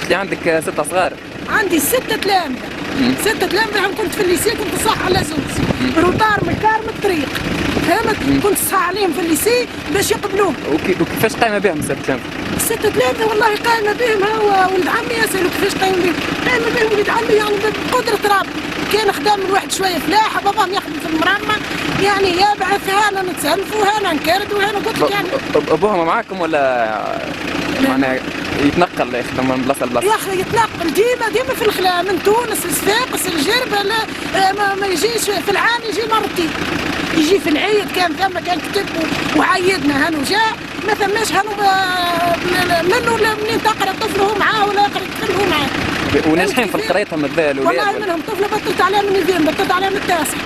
قلتي عندك 6 صغار. عندي 6 تلامذة. 6 تلامذة كنت في الليسي، كنت صح على زوز روطار من كار من الطريق، فهمت؟ كنت صح عليهم في الليسي باش يقبلوهم. وكيفاش قايمه بهم 6 تلامذة؟ 6 تلامذة والله قايمة بهم. هو ولد عمي يسألوا كيفاش قايمة بهم. قايمة بهم ولد عمي يعني بقدرة ربي. كان خدام من واحد شوية فلاحة، باباهم يخدم في المرمى، يعني يبعث هانا نتسلفوا هانا نكرد وهانا قلت لك يعني. ابوهم معاكم ولا معناها يتنقل يخدم من بلاصه لبلاصه؟ يا اخي يتنقل ديما في الخلا، من تونس لصفاقس الجربه، ما يجيش في العام، يجي مرتين، يجي في العيد كان كتب وعيدنا هانو جاء، ما ثماش هانو منه منين تقرا طفل هو معاه ولا يقرا طفل هو معاه. وناجحين في قرايتهم الولاد؟ والله منهم طفله بطلت عليها من اليوم، بطلت عليها من التاسع.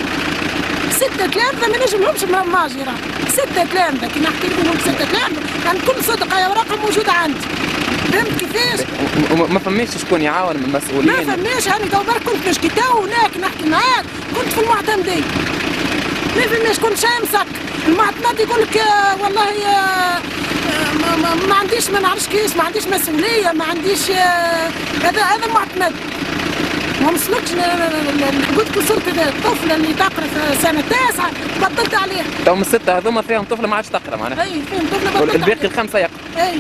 6 تلامذة ما نجمهمش ماجرة. 6 تلامذة كي نحكي لكم 6 تلامذة، يعني كل صدقة يا ورقة موجودة عندي. فهمت كيفاش؟ ما فماش شكون يعاون من المسؤولين؟ ما فماش. هاني تو برك كنت باش كي تو هناك نحكي معاك، كنت في المعتمدية. ما فماش، كنت شاي مسك. المعتمد يقول لك والله ما عنديش، ما نعرفش كيش، ما عنديش مسؤولية، ما عنديش هذا معتمد. ما مسلكش. قلت لك صرت الطفله اللي تقرا في سنه 9 بطلت عليها. تو من 6 هذوما فيهم طفله ما عادش تقرا معناها؟ اي فيهم طفله بطلت. الباقي ال5 يقرا. اي